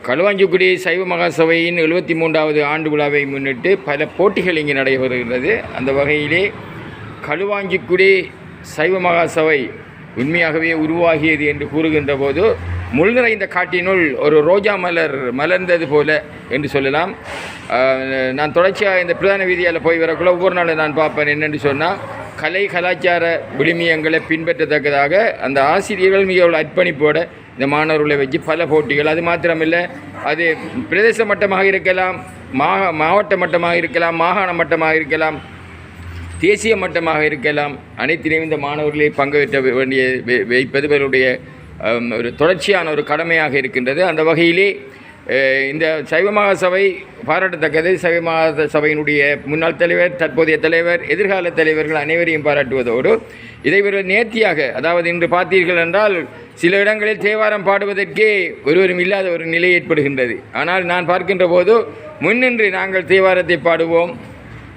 களுவாஞ்சிக்குடி சைவ மகாசபையின் 73வது ஆண்டு விழாவை முன்னிட்டு பல போட்டிகள் இங்கே நடைபெறுகிறது. அந்த வகையிலே களுவாஞ்சிக்குடி சைவ மகாசபை உண்மையாகவே உருவாகியது என்று கூறுகின்ற போது முள் நிறைந்த காட்டினுள் ஒரு ரோஜா மலர் மலர்ந்தது போல என்று சொல்லலாம். நான் தொடர்ச்சியாக இந்த பிரதான வீதியால் போய் வரக்குள்ள ஒவ்வொரு நாளும் நான் பார்ப்பேன். என்னென்று சொன்னால் கலை கலாச்சார விழுமியங்களை பின்பற்றத்தக்கதாக அந்த ஆசிரியர்கள் மிக அர்ப்பணிப்போடு இந்த மாணவர்களை வச்சு பல போட்டிகள், அது மாத்திரமில்லை, அது பிரதேச மட்டமாக இருக்கலாம், மாவட்ட மட்டமாக இருக்கலாம், மாகாண மட்டமாக இருக்கலாம், தேசிய மட்டமாக இருக்கலாம், அனைத்திலையும் இந்த மாணவர்களை பங்கு பெற்ற வேண்டிய வைப்பது இவருடைய ஒரு தொடர்ச்சியான ஒரு கடமையாக இருக்கின்றது. அந்த வகையிலே இந்த சைவ மகாசபை பாராட்டத்தக்கது. சைவ மகாசபையினுடைய முன்னாள் தலைவர், தற்போதைய தலைவர், எதிர்கால தலைவர்கள் அனைவரையும் பாராட்டுவதோடு இதை ஒரு நேர்த்தியாக, அதாவது இன்று பார்த்தீர்கள் என்றால் சில இடங்களில் தேவாரம் பாடுவதற்கே ஒருவரும் இல்லாத ஒரு நிலை ஏற்படுகின்றது. ஆனால் நான் பார்க்கின்ற போது முன்னின்று நாங்கள் தேவாரத்தை பாடுவோம்,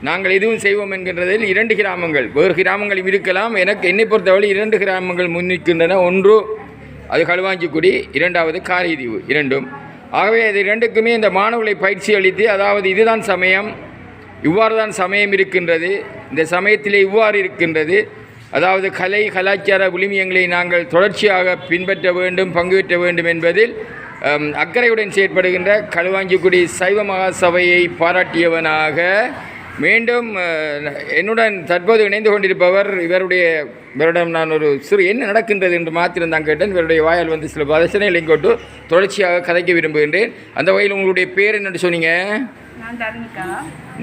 நாங்கள் எதுவும் செய்வோம் என்கின்றதில் 2 கிராமங்கள், வேறு கிராமங்களும் இருக்கலாம், என்னை பொறுத்தவரை 2 கிராமங்கள் முன்னிற்கின்றன. ஒன்று அது களுவாஞ்சிக்குடி, 2வது காரைதீவு, 2ம். ஆகவே இது 2க்குமே இந்த மாணவர்களை பயிற்சி அளித்து, அதாவது இதுதான் சமயம், இவ்வாறு தான் சமயம் இருக்கின்றது, இந்த சமயத்திலே இவ்வாறு இருக்கின்றது, அதாவது கலை கலாச்சார விழுமியங்களை நாங்கள் தொடர்ச்சியாக பின்பற்ற வேண்டும், பங்கு பெற்ற வேண்டும் என்பதில் அக்கறையுடன் செயற்படுகின்ற களுவாஞ்சிக்குடி சைவ மகாசபையை பாராட்டியவனாக மீண்டும் என்னுடன் தற்போது இணைந்து கொண்டிருப்பவர், இவரிடம் நான் ஒரு சிறு என்ன நடக்கின்றது என்று மாத்திரம் தான் கேட்டேன். இவருடைய வாயால் வந்து சில பிரச்சனைகளை கொண்டு தொடர்ச்சியாக கதைக்க விரும்புகின்றேன். அந்த வகையில் உங்களுடைய பேர் என்னென்னு சொன்னீங்க?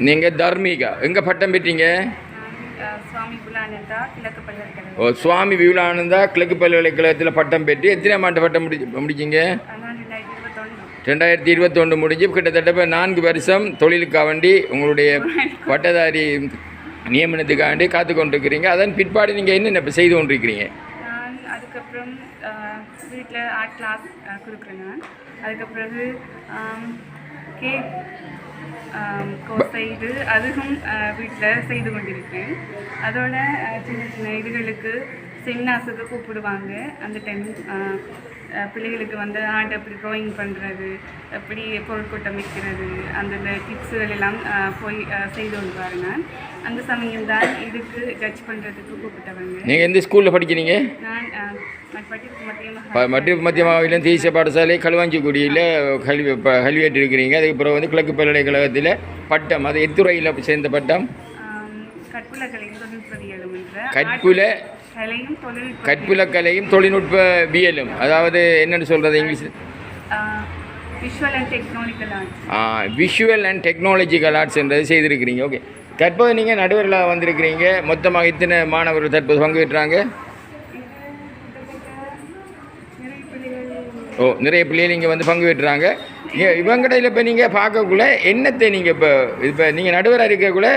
நீங்கள் தர்மிகா. எங்கே பட்டம் பெற்றீங்க? சுவாமி விபுலானந்தா கிழக்கு பல்கலைக்கழகத்தில் பட்டம் பெற்று எத்தனை ஆண்டு பட்டம் முடிச்சிங்க? 2021 முடிஞ்சு கிட்டத்தட்ட 4 வருஷம் தொழிலுக்காக வேண்டி உங்களுடைய பட்டதாரி நியமனத்துக்காண்டி காத்து கொண்டிருக்கிறீங்க. அதன் பிற்பாடு நீங்கள் என்னென்ன செய்து கொண்டிருக்கிறீங்க? அதுக்கப்புறம் வீட்டில் ஆர்ட் கிளாஸ் கொடுக்குறேங்க. அதுக்கப்புறம் கேக் கோர்ஸ் செய்து அதுவும் வீட்டில் செய்து கொண்டிருக்கேன். அதோட சின்ன சின்ன இதுகளுக்கு செமினார்ஸுக்கு கூப்பிடுவாங்க. அந்த டைம் பிள்ளைகளுக்கு வந்து ஆர்ட் எப்படி ட்ராயிங் பண்ணுறது, எப்படி பொருட்கூட்டம் வைக்கிறது, அந்தந்த டிப்ஸுகள் எல்லாம் போய் செய்து கொண்டு பாருங்க. அந்த சமயம் தான் இதுக்கு ஜட்ஜ் பண்ணுறதுக்கு கூப்பிட்டவங்க. நீங்கள் எந்த ஸ்கூலில் படிக்கிறீங்க? நான் மட்டிப்பு மத்திய மாவட்டம் தேசிய பாடசாலை களுவாஞ்சிக்குடியில் கல்வியேற்று இருக்கிறீங்க. அதுக்கப்புறம் வந்து கிழக்கு பல்கலைக்கழகத்தில் பட்டம், அது எத்துறையில் சேர்ந்த பட்டம்? கற்புலக்கலையும் தொழில்நுட்பவியலும் என்ற கற்புலக்கலையும் தொழில்நுட்பவியலும், அதாவது என்னென்னு சொல்கிறது English? Visual and technological arts என்றது செய்திருக்கிறீங்க. ஓகே, தற்போது நீங்கள் நடுவர்களாக வந்திருக்கிறீங்க. மொத்தமாக இத்தனை மாணவர்கள் தற்போது பங்கு பெற்றாங்க? நிறைய பிள்ளைகள் இங்கே வந்து பங்கு பெற்றுறாங்க. இவங்கடையில் இப்போ நீங்கள் பார்க்கக்குள்ள என்னத்தை நீங்கள் இப்போ நீங்கள் நடுவராக இருக்கக்குள்ள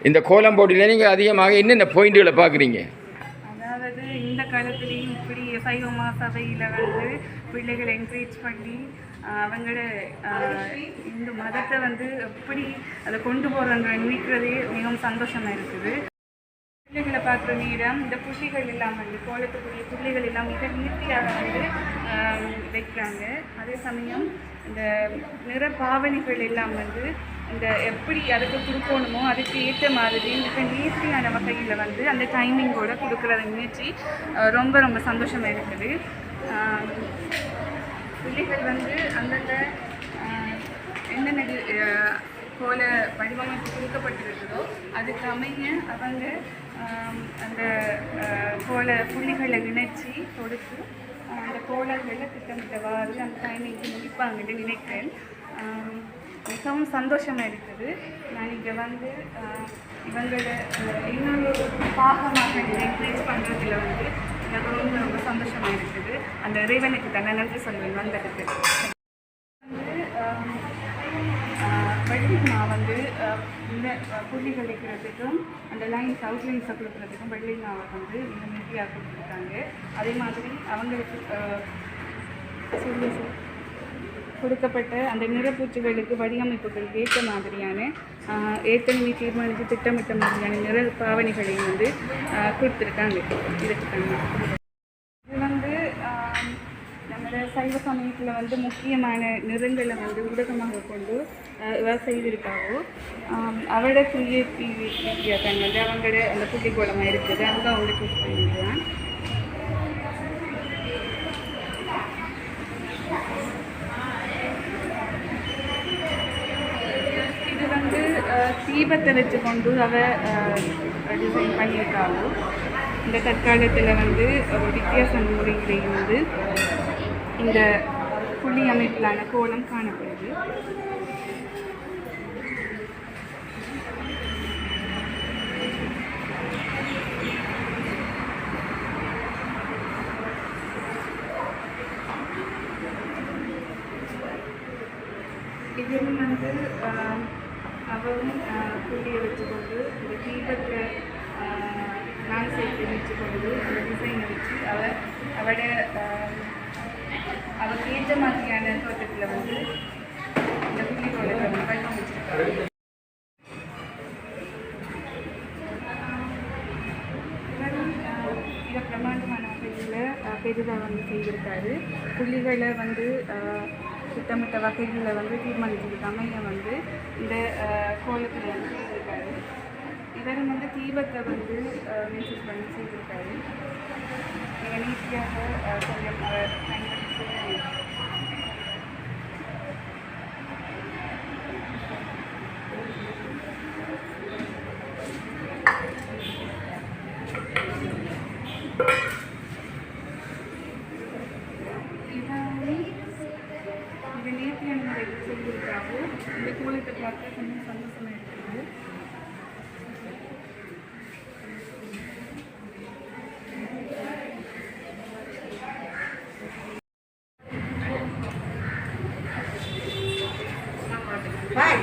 இந்த கோலம் போட்டியில் நீங்கள் அதிகமாக என்னென்ன பாயிண்ட்டுகளை பார்க்குறீங்க? அதாவது இந்த காலத்துலேயும் இப்படி சைவ மகாசபையில் வந்து பிள்ளைகளை என்கரேஜ் பண்ணி அவங்களோட இந்த மதத்தை வந்து எப்படி அதை கொண்டு போகிறாங்க நினைக்கிறதே மிகவும் சந்தோஷமாக இருக்குது. பிள்ளைகளை பார்க்குற நேரம் இந்த புள்ளிகள் எல்லாம் வந்து கோலத்துக்குரிய புள்ளிகள் எல்லாம் மிக நீர்த்தியாக வந்து வைக்கிறாங்க. அதே சமயம் இந்த நிற பாவனைகள் எல்லாம் வந்து இந்த எப்படி அதுக்கு கொடுக்கணுமோ அதுக்கு ஏற்ற மாதிரி மிக நேர்த்தியான வகையில் வந்து அந்த டைமிங்கோடு கொடுக்குறத நினைச்சு ரொம்ப ரொம்ப சந்தோஷமாக இருக்குது. பிள்ளைகள் வந்து அந்தந்த என்னென்ன கோல வடிவமைப்பு கொடுக்கப்பட்டிருக்குதோ அதுக்கு அமைய அவங்க அந்த கோல புள்ளிகளை நினைச்சு கொடுத்து அந்த கோலங்களை திட்டமிட்டவாறு அந்த டைமிங்க்கு முடிப்பாங்கன்னு நினைக்கிறேன். மிகவும் சந்தோஷமாக இருக்குது. நான் இங்கே வந்து இவங்களோட இன்னொரு பாகமாக என்கரேஜ் பண்ணுறதுல வந்து எனக்கு ரொம்ப ரொம்ப சந்தோஷமாக இருக்குது. அந்த இறைவனுக்கு தான் நன்றி சொல்வேன் வந்ததுக்கு. வெள்ளி நான் வந்து இந்த புள்ளிகள் வைக்கிறதுக்கும் அந்த லைன்ஸ் அவுட்லைன்ஸை கொடுக்குறதுக்கும் வெள்ளி மாவை வந்து இந்த மீடியாக கொடுத்துருக்காங்க. அதே மாதிரி அவங்களுக்கு கொடுக்கப்பட்ட அந்த நிறப்பூச்சுகளுக்கு வடிவமைப்புகளுக்கு ஏற்ற மாதிரியான ஏற்கனவே தீர்மானித்து திட்டமிட்ட மாதிரியான நிற பாவனைகளையும் வந்து கொடுத்துருக்காங்க. இதுக்கு இது வந்து நம்மளோட சைவ சமயத்தில் வந்து முக்கியமான நிறங்களை வந்து ஊடகமாக கொண்டு இவர் செய்திருக்காவோ அவரோட கிரியேட்டிவிட்டியாக வந்து அவங்களோட அந்த புள்ளிக்கோளமாக இருக்குது அவங்க அவங்களுக்கு யூஸ் பண்ணிக்கலாம். இது வந்து தீபத்தை வச்சு கொண்டு டிசைன் பண்ணியிருக்காங்க. இந்த தற்காலத்தில் வந்து ஒரு வித்தியாச முறையிலேயும் வந்து இந்த புள்ளி அமைப்பிலான கோலம் காணப்படுது. இதில் வந்து அவரும் புள்ளியை வச்சுக்கொண்டு இந்த தீபத்தை நான் சேர்த்து வச்சுக்கொண்டு அந்த டிசைனை வச்சு அவருக்கு ஏற்ற மாதிரியான தோட்டத்தில் வந்து இந்த புள்ளி கோலத்தை வந்து வடிவமைச்சிருக்காங்க. இதை பிரமாண்டமான வகையில் பெரிதாக வந்து செய்திருக்காரு. புள்ளிகளை வந்து திட்டமிட்ட வகைகளில் வந்து தீர்மானிச்சிருக்க அமைய வந்து இந்த கோலத்தில் வந்து செய்திருக்காரு. இவர் வந்து தீபத்தை வந்து மென்ஷன் பண்ணி செய்திருக்காரு. மிக நீட்டியாக கொஞ்சம் அவர் பயன்படுத்தி இந்த நேர்த்தியான முறையில் செய்திருக்காங்க. இந்த கோலத்தை பார்க்க கொஞ்சம் சந்தோஷமாக இருக்குது.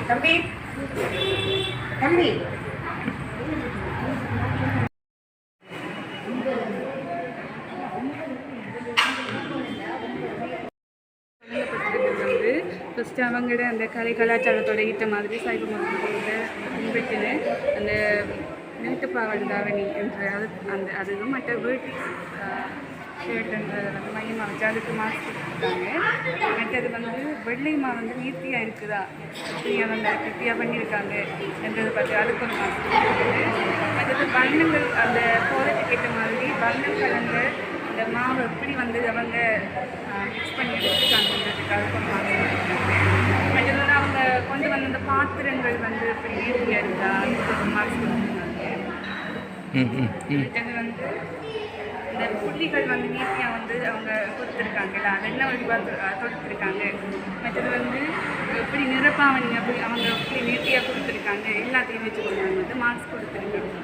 தம்பி தம்பி வந்து ஃபஸ்ட்டு அவங்களோட அந்த கலை கலாச்சாரத்தோட ஈட்ட மாதிரி சைவ மதத்தோட பின்பற்றின அந்த நீட்டுப்பாவல் தாவணி என்ற அதுவும் மற்ற வேட்டி ஷர்ட்ன்ற வந்து மையமாக வச்சு அதுக்கு மாஸ்க் கொடுத்துருக்காங்க. மற்றது வந்து வெள்ளைமா வந்து நீர்த்தியாக இருக்குதா இப்படியாக வந்து கிருத்தியாக பண்ணியிருக்காங்க என்றதை பார்த்து அதுக்கு ஒரு மாஸ்க் கொடுத்துருக்காங்க. மற்றது வண்ணங்கள் அந்த கோலத்துக்கு ஏற்ற மாதிரி வண்ணம் கலந்த அந்த மாவை எப்படி வந்து அவங்க மிக்ஸ் பண்ணி எடுத்துருக்காங்கன்றதுக்கு அதுக்கு ஒரு மாஸ்க் கொடுத்துருக்காங்க. மற்றது வந்து அவங்க கொண்டு வந்த அந்த பாத்திரங்கள் வந்து எப்படி நீர்த்தியாக இருந்தா அதுக்கு ஒரு மாஸ்க் கொடுத்துருக்காங்க. மற்றது வந்து இந்த புள்ளிகள் வந்து நீட்டியாக வந்து அவங்க கொடுத்துருக்காங்கல்ல அது என்ன வழிபாடு கொடுத்துருக்காங்க. மற்றது வந்து எப்படி நிரப்பாவணி அப்படி அவங்க எப்படி நீட்டியாக கொடுத்துருக்காங்க எல்லாத்தையும் வச்சு கொண்டாங்க வந்து மார்க்ஸ் கொடுத்துருக்காங்க.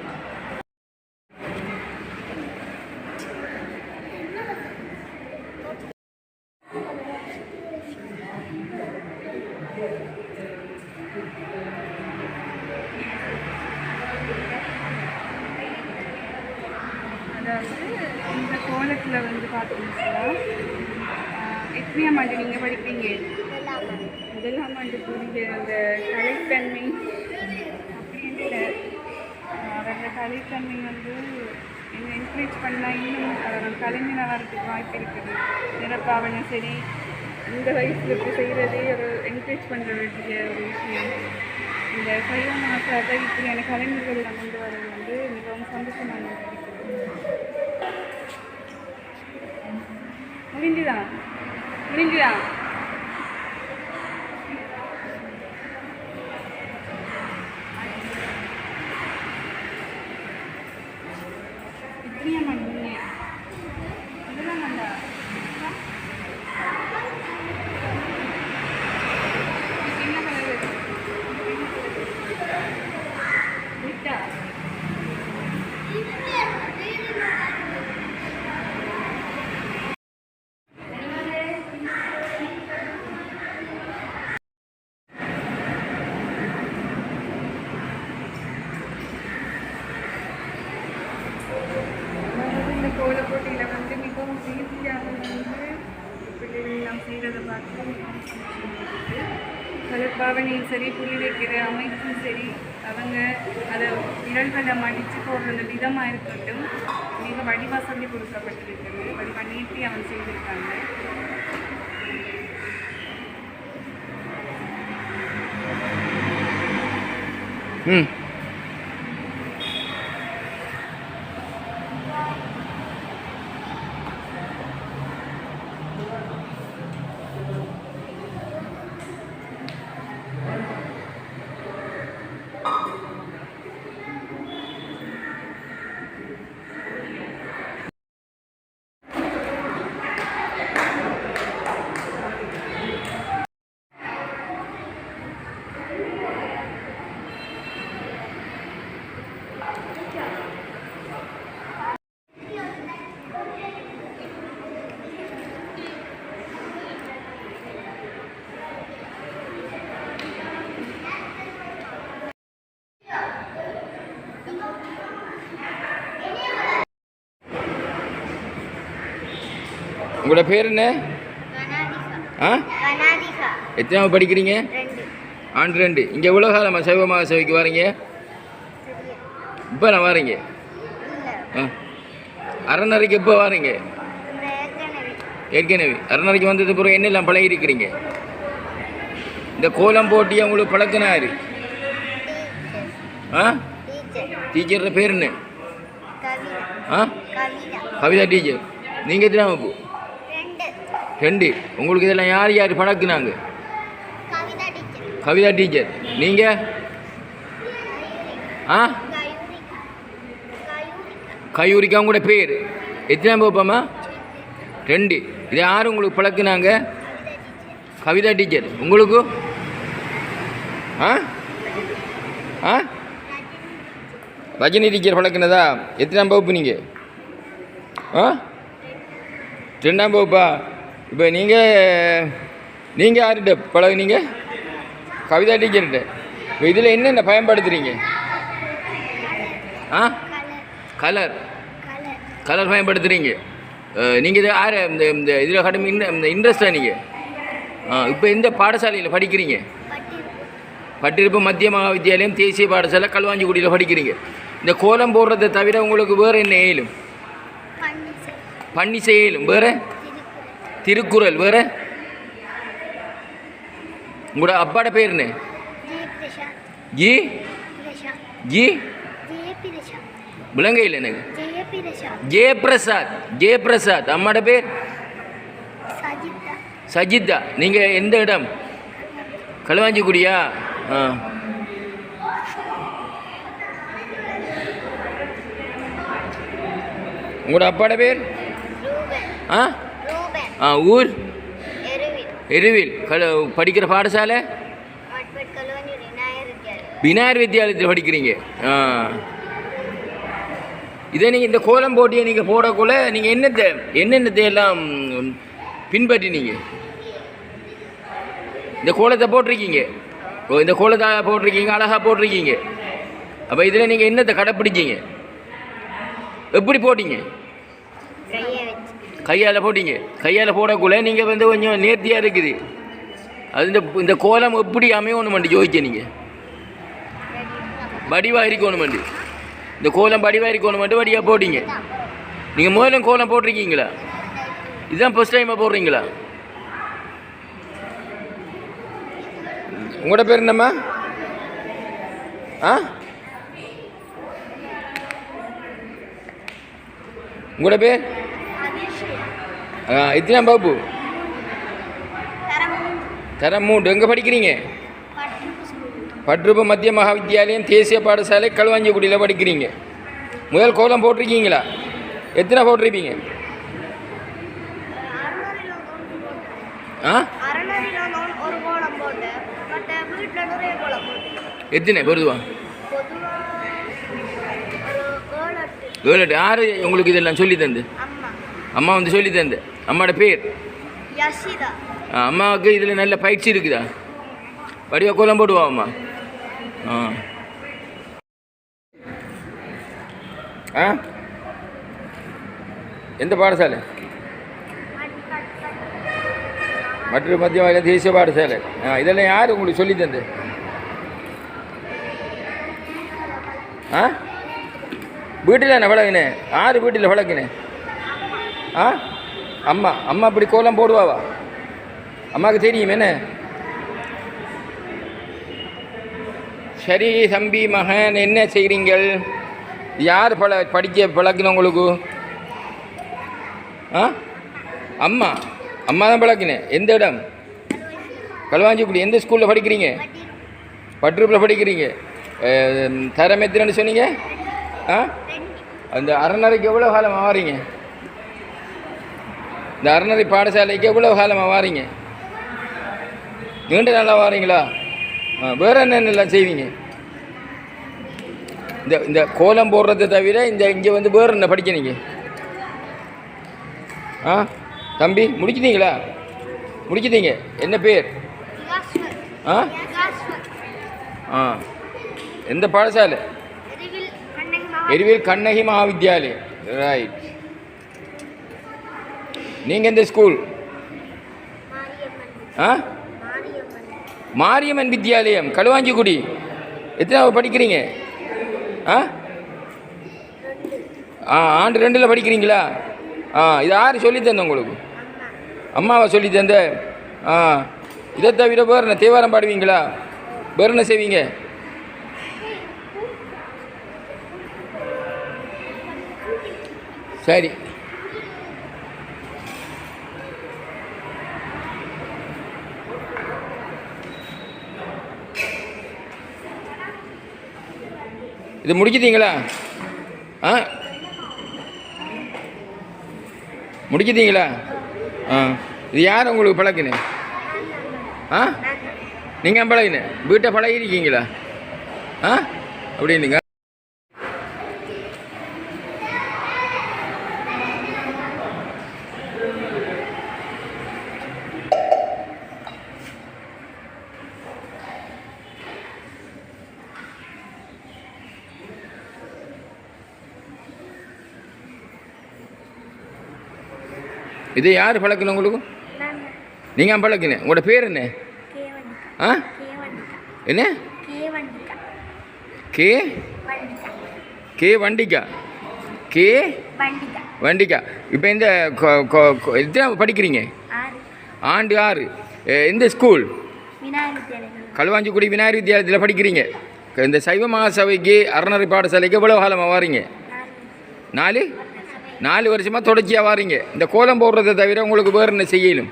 அதாவது இந்த கோலத்தில் வந்து பார்த்தீங்கன்னா எத்தனையாம் ஆண்டு நீங்கள் படிப்பீங்க? முதலாம் ஆண்டு புரிய அந்த கலைத்தன்மை அப்படின்ட்டு அவரோட கலைத்தன்மை வந்து என்னை என்கரேஜ் பண்ணால் இன்னும் கலைஞனாக வரதுக்கு வாய்ப்பு இருக்குது. நிரப்பாவனை சரி இந்த வயசில் இப்படி செய்கிறதே ஒரு என்கரேஜ் பண்ணுற வேண்டிய ஒரு விஷயம். இந்த சைவ மாசாத இப்படியான கலைஞர்களை கொண்டு வரது வந்து மிகவும் சந்தோஷமான இருக்குது. முடிஞ்சுதா? இப்படியா பண்ணுங்க இதெல்லாம் வேண்டா என்ன கலர் விட்டா கோலப்போட்டியில் வந்து மிகவும் ஈஸியாக வந்து பிள்ளைகள் நாம் செய்கிறத பார்த்து கலப்பாவனையும் சரி புள்ளி வைக்கிற அமைப்பும் சரி அவங்க அதை விரல்களை மடித்து போடுற விதமாக இருக்கட்டும் மிக வடிவாக சொல்லி கொடுக்கப்பட்டிருக்கிறது. வடிவாக நீட்டி அவன் செய்திருக்காங்க. ம் உங்களோட பேர் என்ன? ஆ எத்தனாவது படிக்கிறீங்க? ஆண்டு 2. இங்கே எவ்வளோ காலமாக சைவ மகாசபைக்கு வரீங்க? இப்போ நான் வரீங்க. ஆ அறநறைக்கு எப்போ வரீங்க? ஏற்கனவே அறநறைக்கு வந்தது பிறகு என்னெல்லாம் பழகிருக்கிறீங்க? இந்த கோலம் போட்டியை உங்களுக்கு பழக்கினாரு? ஆ டீச்சரோட பேர் என்ன? ஆ கவிதா டீச்சர். நீங்கள் எத்தனை வகுப்பு? 2. உங்களுக்கு இதெல்லாம் யார் யார் பழக்குனாங்க? கவிதா டீச்சர். நீங்கள்? ஆ கயூரிக்கா உங்களோட பேர்? எத்தனை வகுப்பாம்மா? 2. இது யார் உங்களுக்கு பழக்குனாங்க? கவிதா டீச்சர். உங்களுக்கு? ஆ ஆ ரஜினி டீச்சர் பழக்கினதா? எத்தனாம் வகுப்பு நீங்கள்? ஆ 2ஆம் வகுப்பா? இப்போ நீங்கள் யார்கிட்ட பழகுனீங்க? கவிதா டீச்சர்கிட்ட. இப்போ இதில் என்னென்ன பயன்படுத்துகிறீங்க? ஆ கலர் பயன்படுத்துகிறீங்க. நீங்கள் இதை யார் இந்த இதில் கடும் இந்த இன்ட்ரெஸ்டாக நீங்கள்? இப்போ எந்த பாடசாலையில் படிக்கிறீங்க? பட்டிருப்பு மத்திய மகாவித்தியாலயம் தேசிய பாடசாலை களுவாஞ்சிக்குடியில் படிக்கிறீங்க. இந்த கோலம் போடுறதை தவிர உங்களுக்கு வேறு என்ன ஏலும்? பன்னிசை ஏலும். வேறு? திருக்குறள். வேறு? உங்களோட அப்பாட பேர் என்ன? ஜி ஜி விலங்கையில் எனக்கு ஜெயபிரசாத். அம்மாட பேர்? சஜிதா. நீங்கள் எந்த இடம்? களுவாஞ்சிக்குடியா? ஆ உங்களோட அப்பாட பேர்? ஆ ஊர்? எருவில். படிக்கிற பாடசாலை? விநாயகர் வித்யாலயத்தில் படிக்கிறீங்க. ஆ இதை நீங்கள் இந்த கோலம் போட்டியை நீங்கள் போடக்குள்ள நீங்கள் என்னென்னத்தை எல்லாம் பின்பற்றினீங்க? இந்த கோலத்தை போட்டிருக்கீங்க. இந்த கோலத்தை போட்டிருக்கீங்க, அழகாக போட்டிருக்கீங்க. அப்போ இதில் நீங்கள் என்னத்தை கடைப்பிடிச்சிங்க? எப்படி போட்டீங்க? கையால் போட்டீங்க. கையால் போடக்குள்ள நீங்கள் கொஞ்சம் நேர்த்தியாக இருக்குது. அது இந்த கோலம் எப்படி அமையணுமெண்டு யோசிக்க நீங்கள்? வடிவாக இருக்கணுமெண்டு. இந்த கோலம் வடிவாக இருக்கணுமெண்டு வடிவாக போட்டீங்க. நீங்கள் முதல்ல கோலம் போட்டிருக்கீங்களா? இதுதான் ஃபஸ்ட் டைமாக போடுறீங்களா? உங்களோட பேர் என்னம்மா? ஆ உங்களோட பேர்? எத்தனாம் வகுப்பு? தரம் 3. எங்கே படிக்கிறீங்க? பட்டிருப்பு மத்திய மகாவித்தியாலயம் தேசிய பாடசாலை களுவாஞ்சிக்குடியில் படிக்கிறீங்க. முதல் கோலம் போட்டிருக்கீங்களா? எத்தனை போட்டிருப்பீங்க? ஆ எத்தனை பொருதுவா? 7. யார் உங்களுக்கு இதெல்லாம் சொல்லி தந்து? அம்மா வந்து சொல்லி தந்து. அம்மாவோட பேர்? அம்மாவுக்கு இதில் நல்ல பயிற்சி இருக்குதா? வடிவா கோலம் போடுவா அம்மா? ஆ ஆ எந்த பாடசாலை? மற்ற மத்திய தேசிய பாடசாலை. இதெல்லாம் யார் உங்களுக்கு சொல்லி தந்து? ஆ வீட்டில் என்ன பழகினேன்? யார் வீட்டில் பழகினேன்? ஆ அம்மா. அம்மா இப்படி கோலம் போடுவாவா? அம்மாவுக்கு தெரியும் என்ன? சரி தம்பி மகன் என்ன செய்கிறீங்கள்? யார் படிக்க பழக்கின உங்களுக்கு? ஆ, அம்மா. அம்மா தான் பழக்கினேன். எந்த இடம்? களுவாஞ்சிக்குடி. எந்த ஸ்கூலில் படிக்கிறீங்க? பட்ரூப்பில் படிக்கிறீங்க. தரம் எத்தனைன்னு சொன்னீங்க? ஆ, அந்த அறநறைக்கு எவ்வளோ காலமாக வாரீங்க? இந்த அறநறை பாடசாலைக்கு எவ்வளோ காலமாக வாரீங்க? நீண்ட நாளாக வாரீங்களா? வேறு என்னென்னலாம் செய்வீங்க? இந்த கோலம் போடுறதை தவிர இங்கே வந்து வேறு என்ன படிக்க நீங்கள்? ஆ தம்பி முடிச்சிட்டீங்களா? முடிச்சிட்டீங்க. என்ன பேர்? ஆ ஆ எந்த பாடசாலை? எரிவில் கண்ணகி மகாவித்யாலயம். ரைட். நீங்கள் எந்த ஸ்கூல்? ஆ, மாரியம்மன் வித்யாலயம் களுவாஞ்சிக்குடி. எத்தனாவது படிக்கிறீங்க? ஆ ஆ ஆண்டு 2ல் படிக்கிறீங்களா? இது யார் சொல்லித்தந்த உங்களுக்கு? அம்மாவை சொல்லித்தந்த. இதை தவிர வேறு என்ன தேவாரம் பாடுவீங்களா? வேறு என்ன செய்வீங்க? சரி. இது முடிச்சிட்டீங்களா? முடிச்சிட்டீங்களா? இது யார் உங்களுக்கு பழக்கினேன்? நீங்கள் பழகினேன். வீட்டை பழகிருக்கீங்களா? அப்படின்னுங்க. இது யார் பழக்கணும் உங்களுக்கு? நீங்கள் பழக்கினேன். உங்களோட பேர் என்ன? என்ன? கே கே வண்டிக்கா. கே வண்டிக்கா. இப்போ இந்த எத்தனை படிக்கிறீங்க? ஆண்டு 6. எந்த ஸ்கூல்? களுவாஞ்சிக்குடி விநாயகர் வித்யாலயத்தில் படிக்கிறீங்க. இந்த சைவ மகாசபைக்கு அறநறை பாடசாலைக்கு எவ்வளோ காலமாக வாரீங்க? 4 வருஷமாக தொடர்ச்சியாக வாரீங்க. இந்த கோலம் போடுறதை தவிர உங்களுக்கு வேறு என்ன செய்யலும்?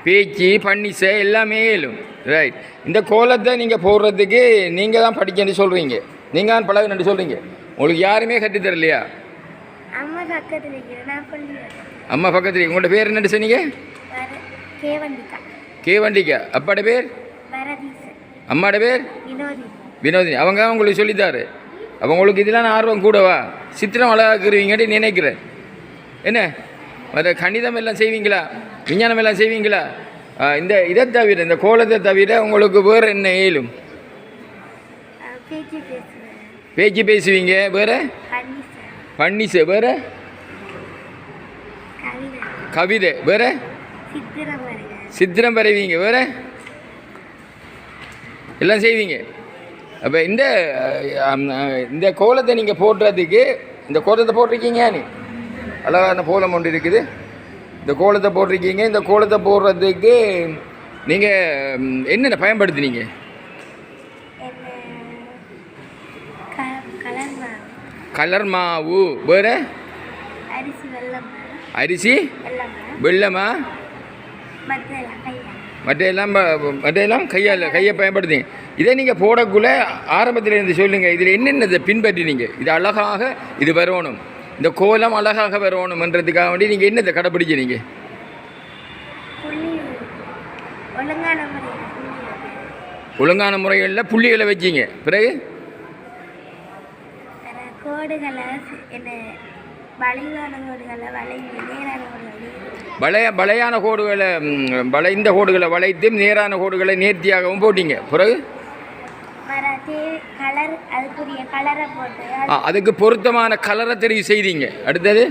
பேச்சு பன்னிசை எல்லாமே இயலும். ரைட். இந்த கோலத்தை நீங்கள் போடுறதுக்கு நீங்கள் தான் படிக்கன்னு சொல்கிறீங்க. நீங்கள் தான் பழகுன்னு சொல்கிறீங்க. உங்களுக்கு யாருமே கற்றுத்தரலையா? அம்மா பக்கத்தில். உங்களோட பேர் என்னட்டு சொன்னீங்க? கே வண்டிக்கா. அப்பாட பேர்? அம்மாட பேர்? வினோதினி. அவங்க தான் உங்களுக்கு சொல்லித்தாரு. அப்போ உங்களுக்கு இதெல்லாம் ஆர்வம் கூடவா? சித்திரம் அழகாக்குருவீங்கன்னு நினைக்கிறேன். என்ன மற்ற கணிதம் எல்லாம் செய்வீங்களா? விஞ்ஞானம் எல்லாம் செய்வீங்களா? இதை தவிர இந்த கோலத்தை தவிர உங்களுக்கு வேறு என்ன இயலும்? பேச்சு பேசுவீங்க. வேறு? பன்னிசை. வேறு? கவிதை. வேறு? சித்திரம் வரைவீங்க. வேறு? எல்லாம் செய்வீங்க. அப்போ இந்த கோலத்தை நீங்கள் போடுறதுக்கு இந்த கோலத்தை போட்டிருக்கீங்க. நீ அழகான கோலம் ஒன்று இருக்குது. இந்த கோலத்தை போட்டிருக்கீங்க. இந்த கோலத்தை போடுறதுக்கு நீங்கள் என்னென்ன பயன்படுத்துனீங்க? கலர் மாவு. வேறு? அரிசி வெள்ளமா? மற்றையெல்லாம் கையை பயன்படுத்தி. இதை நீங்கள் போடக்குள்ள ஆரம்பத்தில் இருந்து சொல்லுங்கள். இதில் என்னென்னதை பின்பற்றினீங்க? இது அழகாக இது வரணும், இந்த கோலம் அழகாக வரணும்ன்றதுக்காக வேண்டி நீங்கள் என்னத்தை கடைப்பிடிக்கிறீங்க? ஒழுங்கான முறைகளில் புள்ளிகளை வச்சிங்க. பிறகு வளையான கோடுகளை வளைந்த கோடுகளை வளைத்து நேரான கோடுகளை நேர்த்தியாகவும் போட்டிங்க. பிறகு அதுக்கு பொருத்தமான கலரை தெரிவு செய்தீங்க. அடுத்தது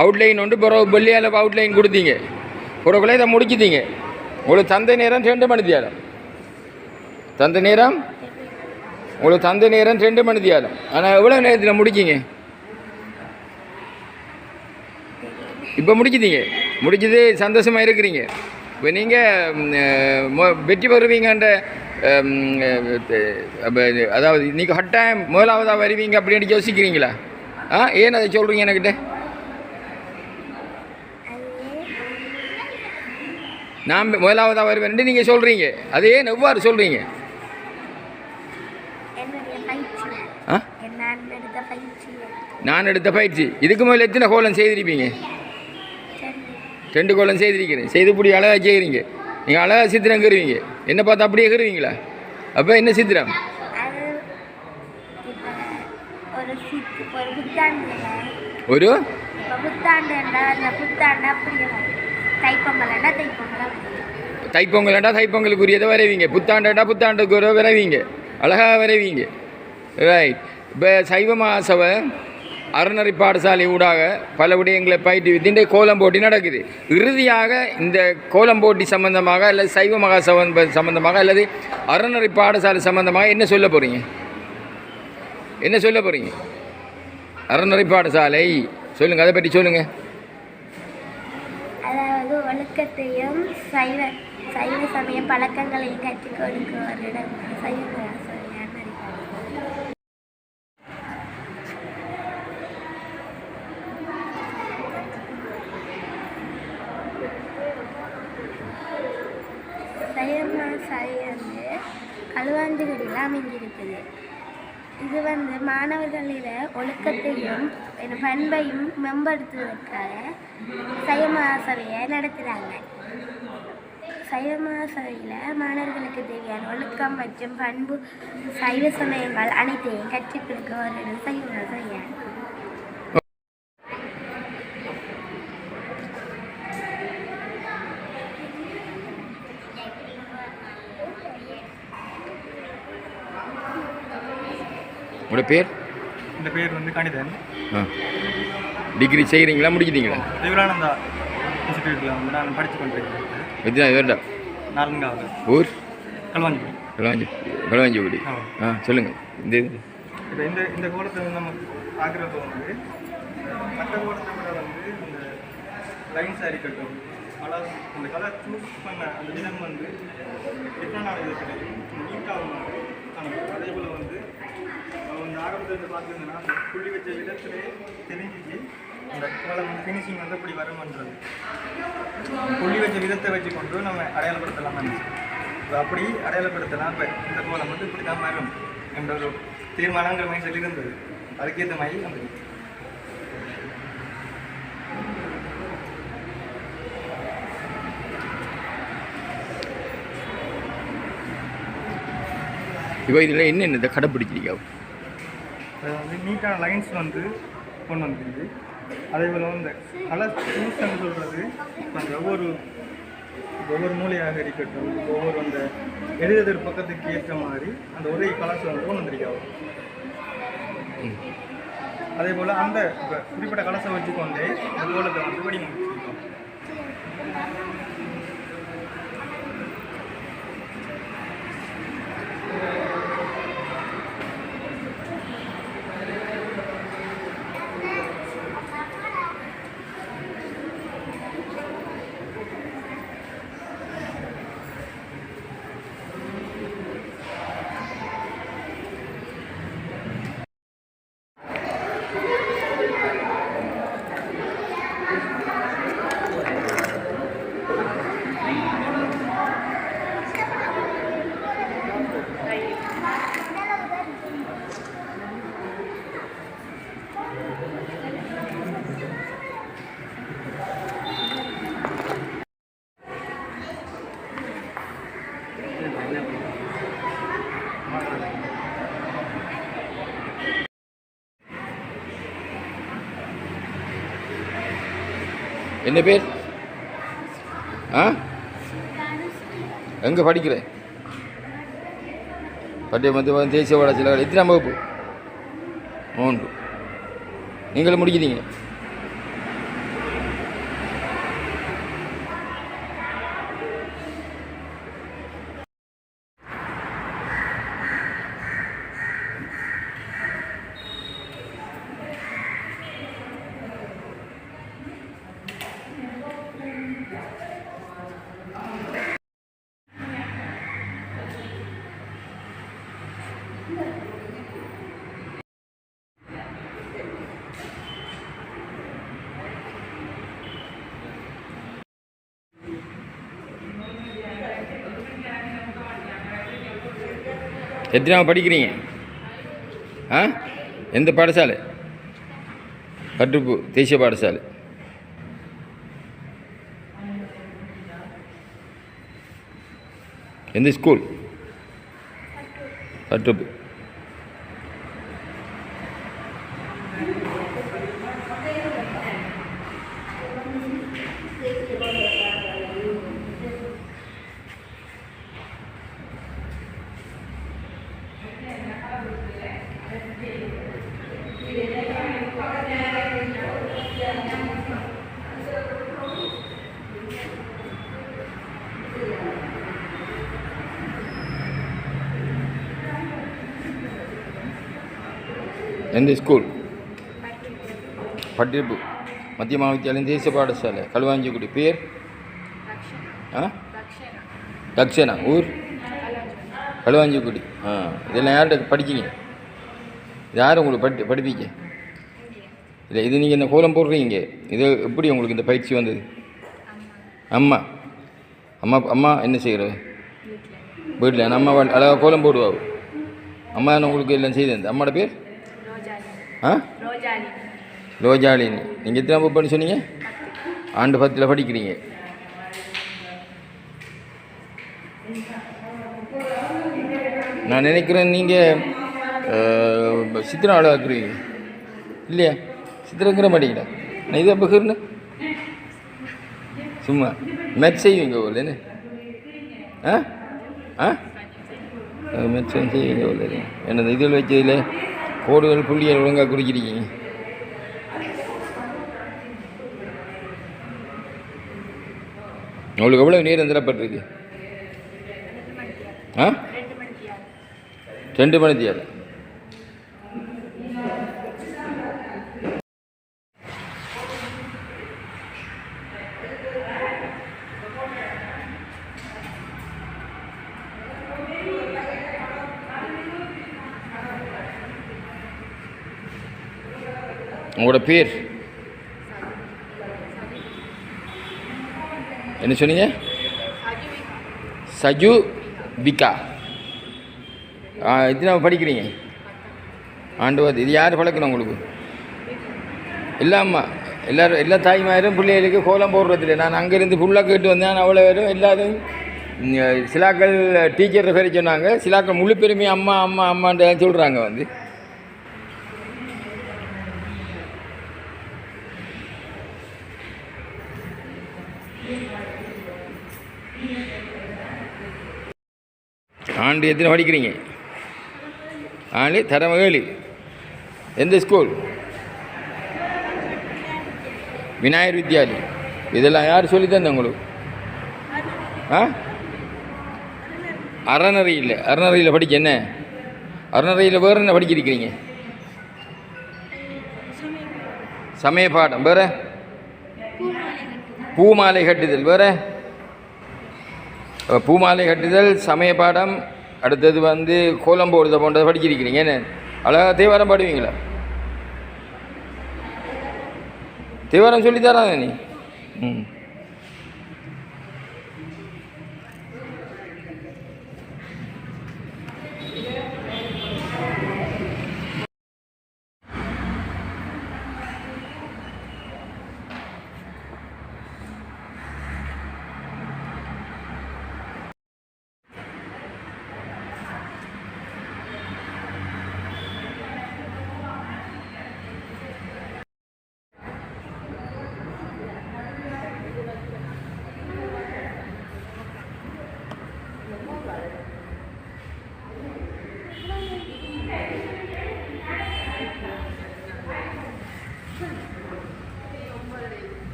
அவுட்லைன் ஒன்று பிறகு வெள்ளையால் அவுட்லைன் கொடுத்தீங்க. பிறகுள்ள இதை முடிச்சிட்டீங்க. உங்களுக்கு தந்தை நேரம் 2 மணி தியாலம். தந்தை நேரம் உங்களுக்கு தந்தை நேரம் 2 மணி தியாலம். ஆனால் எவ்வளோ நேரத்தில் முடிச்சிங்க? இப்போ முடிச்சிட்டீங்க. முடிச்சது சந்தோஷமாக இருக்கிறீங்க. இப்போ நீங்கள் வெற்றி பெறுவீங்கன்ற அதாவது நீங்கள் கட்டாயம் முதலாவதாக வருவீங்க அப்படின்னு யோசிக்கிறீங்களா? ஏன் அதை சொல்கிறீங்க என்கிட்ட? நான் முதலாவதாக வருவேன் நீங்கள் சொல்கிறீங்க, அது ஏன் எவ்வாறு சொல்கிறீங்க? நான் எடுத்த பயிற்சி. இதுக்கு முதல்ல எத்தனை கோலம் செய்திருப்பீங்க? 2 கோலம் செய்திருக்கிறேன். செய்து இப்படி அழகாக செய்கிறீங்க. நீங்கள் அழகாக சித்திரம் கருவீங்க. என்ன பார்த்து அப்படியே கருவீங்களா? அப்போ என்ன சித்திரம்? ஒரு தைப்பொங்கல்டா தைப்பொங்கலுக்குரியதை வரைவீங்க, புத்தாண்டா புத்தாண்டுக்கு வரைவீங்க, அழகாக வரைவீங்க. ரைட். இப்போ சைவ மகாசபை அறநெறி பாடசாலை ஊடாக பல விடயங்களை பயிற்றுவித்து கோலம் போட்டி நடக்குது. இறுதியாக இந்த கோலம் போட்டி சம்பந்தமாக அல்லது சைவ மகாசபை சம்பந்தமாக அல்லது அறநெறி பாடசாலை சம்பந்தமாக என்ன சொல்ல போகிறீங்க? என்ன சொல்ல போகிறீங்க? அறநெறி பாடசாலை சொல்லுங்கள், அதை பற்றி சொல்லுங்கள். அதாவது ஒழுக்கத்தையும் சைவ சமய பழக்கங்களையும் கற்றுக் கொடுக்க ஒரு இடம் சைவ மகாசபை. சைவமகாசபை வந்து களுவாஞ்சிகுடியில் அமைஞ்சிருக்குது. இது வந்து மாணவர்களிட ஒழுக்கத்தையும் பண்பையும் மேம்படுத்துவதற்காக சைவ மகாசபையை நடத்துகிறாங்க. சைவ மகாசபையில் மாணவர்களுக்கு தேவையான ஒழுக்கம் மற்றும் பண்பு சைவ சமயங்கள் அனைத்தையும் கற்றுக் கொடுக்க ஒரு இடம் சைவ மகாசபையா. உங்களோட பேர்? இந்த பேர் வந்து கணிதன். டிகிரி செய்கிறீங்களா, முடிச்சிட்டீங்களா? விவேகானந்தா இன்ஸ்டிடியூட்டில் வந்து நான் படித்து கொண்டிருக்கேன். எத்தனை வேண்டா? 4வது. ஊர்? களுவாஞ்சிக்குடி. களுவாஞ்சிக்குடி. சொல்லுங்கள். இப்போ இந்த கோலத்தை வந்து நம்ம பார்க்குறப்ப வந்து மற்ற கோலத்தை விட வந்து இந்த லைன்ஸ் இருக்கட்டும், கலர், இந்த கலர் சூஸ் பண்ண அந்த விதம் வந்து டிஃப்ரெண்டான விதத்துலையும் நீட்டாகவும் காணப்படும். அதே போல் வந்து அந்த ஆரம்பத்தில் பார்த்துருந்தோன்னா அந்த புள்ளி வச்ச விதத்திலே தெரிஞ்சிச்சு அந்த கோலம் ஃபினிஷிங் வந்து அப்படி வருமன்றது. புள்ளி வச்ச விதத்தை வச்சு கொண்டு நம்ம அடையாளப்படுத்தலாம் நினச்சி அப்படி அடையாளப்படுத்தலாம். இப்போ இந்த கோலம் வந்து இப்படி தான் வரும் என்ற ஒரு தீர்மானங்கிற மாதிரி சொல்லியிருந்தது. அதுக்கேற்ற மாதிரி அந்த இப்போ இதில் என்னென்ன கடைப்பிடிச்சிருக்கா? அது வந்து நீட்டான லைன்ஸ் வந்து கொண்டு வந்துருக்கு. அதே போல் வந்து கலர் சூஸ்ன்னு சொல்கிறது இப்போ அந்த ஒவ்வொரு மூலையாக இருக்கட்டும், ஒவ்வொரு அந்த எழுதுதல் பக்கத்துக்கு ஏற்ற மாதிரி அந்த ஒரே கலர்ஸ் வந்து கொண்டு வந்திருக்காங்க. அதே போல் அந்த இப்போ குறிப்பிட்ட கலர்ஸை வச்சுக்கொண்டே அந்த கோலத்தை வந்து வடிவமைச்சிருக்கோம். என்ன பேர்? எங்கே படிக்கிறேன்? பட்டிய மத்திய தேசிய வளர்ச்சியில் எத்தனாம் வகுப்பு? 3. நீங்களும் முடிக்கிறீங்க? எத்தனாவது படிக்கிறீங்க? ஆ, எந்த பாடசாலை? கற்றுப்பு தேசிய பாடசாலை. எந்த ஸ்கூல்? கற்றுப்பு. எந்த ஸ்கூல்? பட்டிருப்பு மத்திய மகாவித்தியாலயம் தேசிய பாடசாலை களுவாஞ்சிக்குடி. பேர்? ஆ, தக்ஷனா. ஊர்? களுவாஞ்சிக்குடி. ஆ, இதெல்லாம் யார்கிட்ட படிச்சிங்க? இது யார் உங்களுக்கு படிப்பீங்க? இல்லை, இது நீங்கள் இந்த கோலம் போடுறீங்க, இது எப்படி உங்களுக்கு இந்த பயிற்சி வந்தது? அம்மா அம்மா அம்மா என்ன செய்கிறது வீட்டில்? அம்மா அழகாக கோலம் போடுவாள். அம்மா உங்களுக்கு எல்லாம் செய்து. அம்மாவோட பேர்? ஆ, ரோஜாலினி. நீங்கள் எத்தனை வகுப்புன்னு சொன்னீங்க? ஆண்டு 10ல் படிக்கிறீங்க. நான் நினைக்கிறேன் நீங்கள் சித்திரம் அழகாக்குறீங்க இல்லையா? சித்திரங்கிற மாட்டீங்களா? நான் இதை பகிர்னு சும்மா மேட்ச் செய்வீங்க போல என்ன? ஆ ஆ, மேட்ச் செய்வீங்க போல. என்னது இதில் வச்சதில் கோடுகள் புள்ளிகள் ஒழுங்காக குறிச்சிருக்கீங்க. உங்களுக்கு எவ்வளோ நேரம் தரப்பட்டிருக்கு? ஆ, 2 மணித்தியால். உங்களோட பேர் என்ன சொன்னீங்க? சஜு விகா. எத்தனை படிக்கிறீங்க? ஆண்டு 10. இது யார் பழக்கணும் உங்களுக்கு? எல்லாம்மா எல்லா தாய்மாரும் பிள்ளைகளுக்கு கோலம் போடுறதில்லை. நான் அங்கேருந்து ஃபுல்லாக கேட்டு வந்தேன். அவ்வளோ பேரும் எல்லாரும் சிலாக்கள் டீச்சர் பேர் சொன்னாங்க, சிலாக்கள் முழு பெருமையை அம்மா அம்மா அம்மான்ட்டு சொல்கிறாங்க. வந்து ஆண்டு எத்தனை படிக்கிறீங்க? ஆண்டு தரம் 7. எந்த ஸ்கூல்? விநாயகர் வித்யாலயம். இதெல்லாம் யார் சொல்லி தந்தேன் உங்களுக்கு? ஆ, அறநறையில். அறநறையில் படிக்க என்ன? அறநறையில் வேறு என்ன படிச்சிருக்கிறீங்க? சமய பாடம். வேறு? பூமாலை கட்டுதல். வேறு? பூமாலை கட்டுதல், சமய பாடம். அடுத்தது வந்து கோலம் போடுறத போன்றதை படிச்சிருக்கிறீங்க. என்ன அழகாக தேவாரம் பாடுவீங்களா? தேவாரம் சொல்லித்தராங்க நீ? ம்.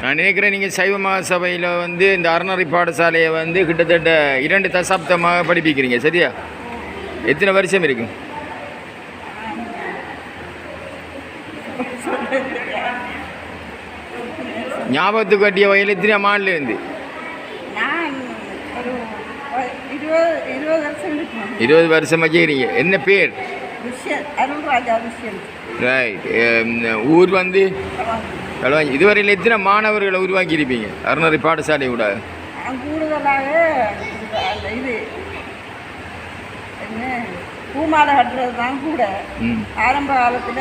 நான் நினைக்கிறேன் நீங்கள் சைவ மகாசபையில் வந்து இந்த அறநெறி பாடசாலையை வந்து கிட்டத்தட்ட 2 தசாப்தமாக படிப்பிக்கிறீங்க சரியா? எத்தனை வருஷம் இருக்கு? ஞாபகத்துக்கு கட்டிய வகையில் எத்தனை ஆண்டுல இருந்து? நான் ஒரு 20 வருஷம் இருக்கும். 20 வருஷம் வச்சுக்கிறீங்க. என்ன பேர்? விஷயம் அருள்ராஜா விஷயம். ரைட். ஊர் வந்து களுவாஞ்சி. இதுவரையில் எத்தனை மாணவர்களை உருவாக்கி இருப்பீங்க அறநெறி பாடசாலை கூட? கூடுதலாக அந்த இது என்ன பூமாலை கட்டுறது தான் கூட. ஆரம்ப காலத்தில்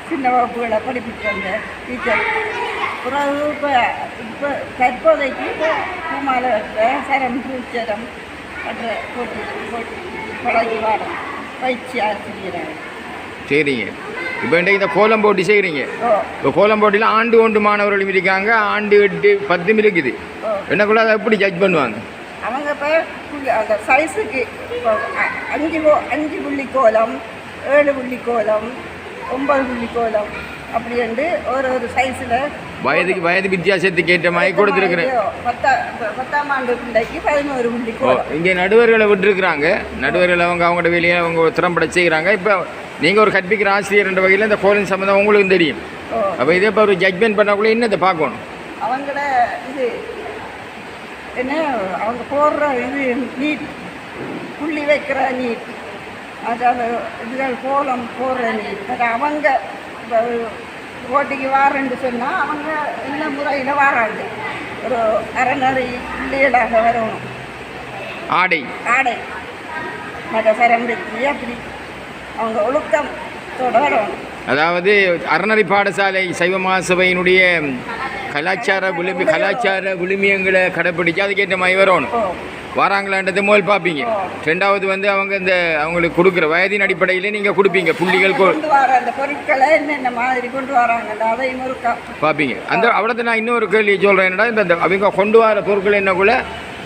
சின்ன வகுப்புகளை படிப்பிட்டு வந்த டீச்சர். பிறகு இப்போ தற்போதைக்கு பூமாலை கட்டுற சரம் பூச்சரம் கட்டுற போட்டு பழகி வாரம் பயிற்சியாக செய்கிறாங்க. சரிங்க. இப்போ இந்த கோலம் போட்டி செய்கிறீங்க. இப்போ கோலம் போட்டியில் ஆண்டு 1 மாணவர்களும் இருக்காங்க, ஆண்டு 8 10 இருக்குது. என்னக்குள்ள அதை எப்படி ஜட்ஜ் பண்ணுவாங்க? அவங்க இப்போ அந்த சைஸுக்கு இப்போ 5 புள்ளி கோலம், 7 புள்ளி கோலம், 9 புள்ளி கோலம் அப்படி வந்து ஒரு சைஸில் வயது வித்தியாசத்துக்கு ஏற்ற மாதிரி கொடுத்துருக்குறேன். 10ஆம் ஆண்டு பிள்ளைக்கு 11 புள்ளி கோலம். இங்கே நடுவர்களை விட்டுருக்குறாங்க. நடுவர்கள் அவங்களோட வேலையை அவங்க திறம்பட செய்கிறாங்க. இப்போ நீங்கள் ஒரு கற்பிக்கிற ஆசிரியர் என்ற வகையில் இந்த கோலம் சம்மந்தம் உங்களுக்கும் தெரியும். அப்போ இதே இப்போ ஒரு ஜட்ஜ்மெண்ட் பண்ணக்குள்ளே என்னத்தை பார்க்கணும்? அவங்கள இது என்ன அவங்க போடுற இது நீட் புள்ளி வைக்கிற நீட், அதாவது இதுகள் கோலம் போடுற நீட், அது அவங்க போட்டிக்கு வாரன்னு சொன்னால் அவங்க எல்லா முறையில் வாராங்க. ஒரு அறநெறி பிள்ளைகளாக வரணும். ஆடை மற்ற சரம்பிச்சு அப்படி அவங்க ஒழுக்கத்தோடு வரணும். அதாவது அறநெறி பாடசாலை சைவ மகாசபையினுடைய கலாச்சார விழுமியங்களை கடைப்பிடிச்சு அதுக்கேற்ற மாதிரி வரணும். வராங்களான்றது முதல் பார்ப்பீங்க. 2வது வந்து அவங்க இந்த அவங்களுக்கு கொடுக்குற வயதின் அடிப்படையில் நீங்கள் கொடுப்பீங்க புள்ளிகள் கொண்டு வர அந்த பொருட்களை என்னென்ன மாதிரி கொண்டு வராங்க அதையும் பார்ப்பீங்க. அந்த அவ்வளோதான். நான் இன்னொரு கேள்வி சொல்கிறேன். என்னடா இந்த அவங்க கொண்டு வர பொருட்கள் என்னக்குள்ள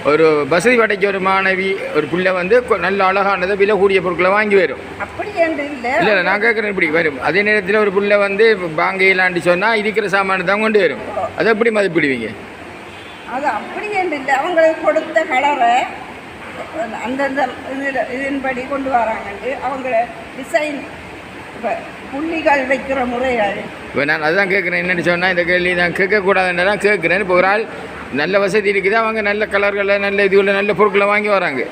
ஒரு வசதி படைச்ச ஒரு மாணவி ஒரு பிள்ளை வந்து நல்ல அழகானதை விலை கூடிய பொருட்களை வாங்கி வரும். இல்லை நான் கேட்குறேன் இப்படி வரும். அதே நேரத்தில் ஒரு பிள்ளை வந்து வாங்கையிலான்னு சொன்னால் இருக்கிற சாமானு தான் கொண்டு வரும். அதை எப்படி மதிப்பிடுவீங்க? அது அப்படி என்று இல்லை, அவங்களுக்கு கொடுத்த கலரை அந்தந்த இதன்படி கொண்டு வராங்கண்டு அவங்கள டிசைன் புள்ளிகள் வைக்கிற முறைகள். இப்போ நான் அதுதான் கேட்குறேன். என்னென்னு சொன்னால் இந்த கேள்வி நான் கேட்கக்கூடாதுன்னு தான் கேட்குறேன். இப்போ ஒரு ஆள் நல்ல வசதி இருக்குது, அவங்க நல்ல கலர்களை நல்ல இதுகளை நல்ல பொருட்களை வாங்கி வராங்க.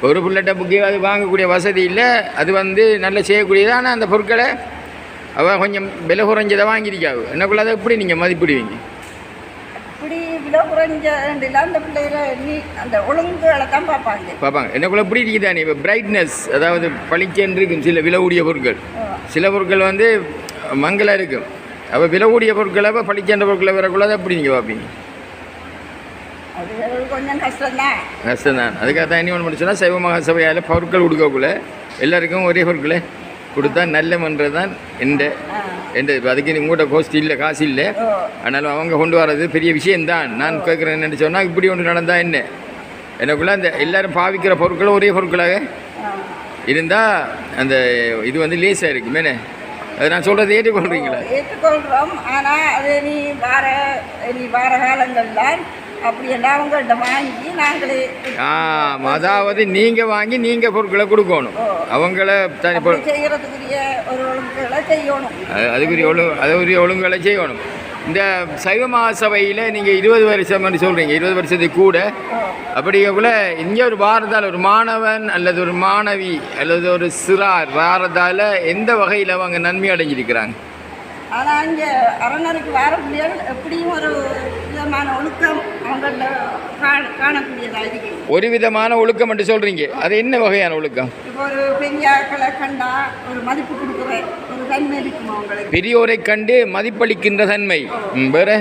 ஒரு பிள்ளைகிட்ட முக்கியம் அது வாங்கக்கூடிய வசதி இல்லை, அது வந்து நல்ல செய்யக்கூடியது. ஆனால் அந்த பொருட்களை அவள் கொஞ்சம் விலை குறைஞ்சதை வாங்கியிருக்காவு. என்னக்குள்ள அதை எப்படி நீங்கள் மதிப்பிடுவீங்க? அப்படி விலை குறைஞ்ச அந்த பிள்ளைகளை அந்த ஒழுங்குகளை தான் பார்ப்பாங்க. என்னக்குள்ள எப்படி இருக்குதானே இப்போ பிரைட்னஸ், அதாவது பளிச்சென்று இருக்கும் சில விலை கூடிய பொருட்கள். சில பொருட்கள் வந்து மங்கலாக இருக்கும். அப்போ விலை கூடிய பொருட்களை அப்போ பளிச்சென்ற பொருட்களை வரக்குள்ள அதை எப்படி நீங்கள் பார்ப்பீங்க? கொஞ்சம் கஷ்டம்தான். அதுக்காக தான் என்ன பண்ண சொன்னால் சைவ மகாசபையால் பொருட்கள் கொடுக்கக்குள்ள எல்லாருக்கும் ஒரே பொருட்களை கொடுத்தா நல்லமன்றது தான் எந்த இப்போ அதுக்கு உங்கள்கிட்ட கோஸ்ட் இல்லை, காசு இல்லை. ஆனாலும் அவங்க கொண்டு வர்றது பெரிய விஷயம்தான். நான் கேட்குறேன் என்னென்னு சொன்னால் இப்படி ஒன்று நடந்தால் என்ன எனக்குள்ள அந்த எல்லோரும் பாவிக்கிற பொருட்களும் ஒரே பொருட்களாக இருந்தால் அந்த இது வந்து லேஸாக இருக்கும். மேனே அது நான் சொல்கிறது ஏற்றுக்கொள்கிறீங்களா? ஏற்றுக்கொள்கிறோம். ஆனால் அது நீ வார காலங்கள்லாம் அப்படி எல்லாம் அவங்கள்ட்ட வாங்கி நாங்களே அதாவது நீங்கள் வாங்கி நீங்கள் பொருட்களை கொடுக்கணும். அவங்கள தனி செய்கிறதுக்குரிய ஒரு ஒழுங்குகளை செய்யணும். அதுக்குரிய ஒழுங்குகளை செய்யணும். இந்த சைவ மகாசபையில் நீங்கள் 20 வருஷம்னு சொல்கிறீங்க, 20 வருஷத்துக்கு கூட. அப்படிங்கக்குள்ள இங்கே ஒரு வாரத்தால் ஒரு மாணவன் அல்லது ஒரு மாணவி அல்லது ஒரு சிறார் வாரத்தால் எந்த வகையில் அவங்க நன்மை அடைஞ்சிருக்கிறாங்க? ஆனால் இங்கே அறநெறிக்கு வார பிள்ளைகள் எப்படியும் ஒரு விதமான ஒழுக்கம் அவங்கள காணக்கூடியதாக இருக்கு. ஒரு விதமான ஒழுக்கம் என்று சொல்கிறீங்க, அது என்ன வகையான ஒழுக்கம்? இப்போ ஒரு பெரியாக்களை கண்டா ஒரு மதிப்பு கொடுக்குற ஒரு தன்மை இருக்கும் அவங்களுக்கு. பெரியோரை கண்டு மதிப்பளிக்கின்ற தன்மை. வேறு